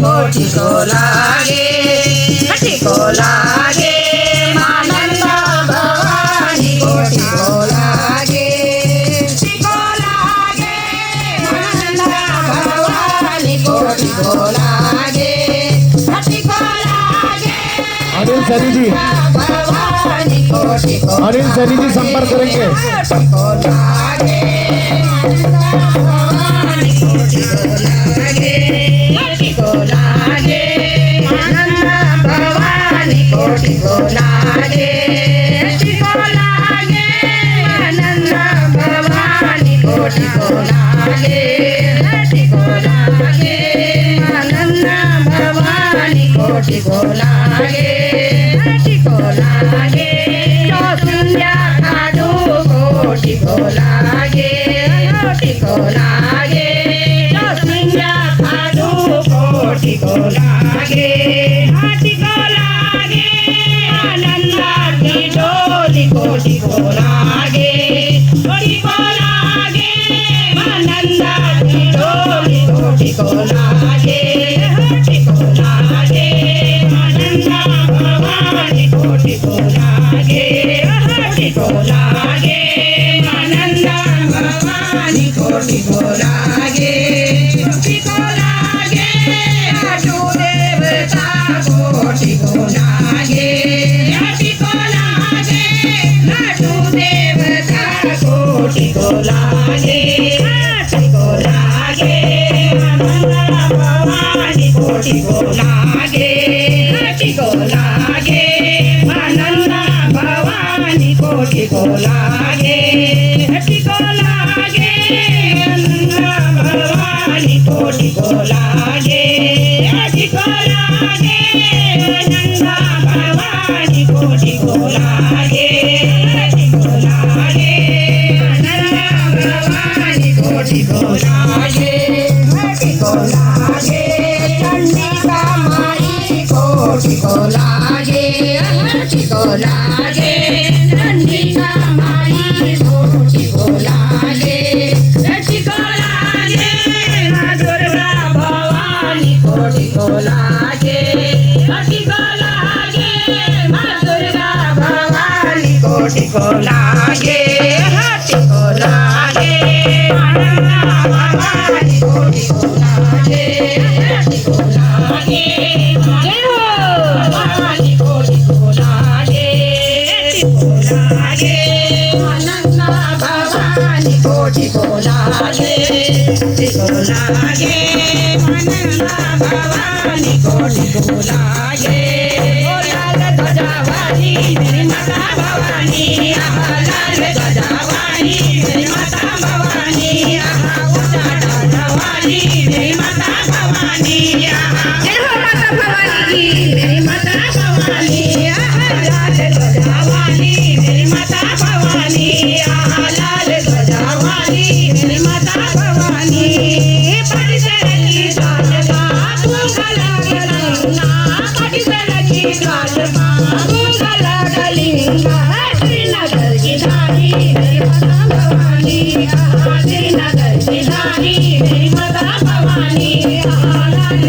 कोटि को लागे, कोटि को लागे मानंदा भवानी कोटि को लागे, कोटि को लागे मानंदा भवानी कोटि को लागे, कोटि को लागे। अनिल सनी जी, भवानी कोटि को अनिल सनी जी संपर्क करेंगे। कोटि को लागे भवानी कोटि को लागे, कोटि को लागे मानंदा भवानी कोटि को लागे, कोटि को लागे मानंदा भवानी कोटि को लागे, कोटि को लागे मानंदा भवानी कोटि को लागे, कोटि को लागे संध्या खादू कोटि को लागे, कोटि को लागे संध्या खादू कोटि को लागे, कोटि को लागे आनंदा की डोली कोटि को लागे, कोटि को लागे आनंदा की डोली कोटि को लागे, कोटि को लागे आनंदा भवानी कोटि को लागे, कोटि को लागे आनंदा भवानी कोटि को लागे, कोटि को लागे आटू देवता कोटि को लागे, कोटि को लागे आटू देवता कोटि को लागे, कोटि को लागे आनंदा भवानी कोटि को लागे, कोटि को लागे आनंदा भवानी कोटि को लागे, कोटि को लागे आनंदा भवानी कोटि को लागे, कोटि को लागे आनंदा भवानी कोटि को लागे, कोटि को लागे आनंदा भवानी कोटि को लागे, कोटि को लागे चंडिका माई कोटि को लागे, कोटि को लागे चंडिका माई कोटि को लागे, कोटि को लागे माँ दुर्गा भवानी कोटि को लागे, कोटि को लागे माँ दुर्गा भवानी कोटि को लागे, कोटि को लागे आनंदा भवानी कोटि को लागे, कोटि को लागे जय हो भवानी कोटि को लागे, कोटि को लागे आनंदा भवानी कोटि को लागे, कोटि को लागे आनंदा भवानी कोटि को लागे, ओ लाल ध्वजा वाली मेरी माता भवानी, आहा लाल ध्वजा वाली मेरी माता भवानी, आहा ऊंचा ध्वजा वाली मेरी माता भवानी, आहा जय हो माता भवानी की मेरी माता भवानी, आहा लाल ध्वजा वाली मेरी माता भवानी, आहा लाल ध्वजा वाली मेरी माता भवानी, परिसर की ज्वाला तुंगला गलिंगा, परिसर की ज्वाला तुंगला गलिंगा, श्रीनगर की धारी मेरी माता भवानी, आहा श्रीनगर की धारी मेरी माता भवानी, आहा लाल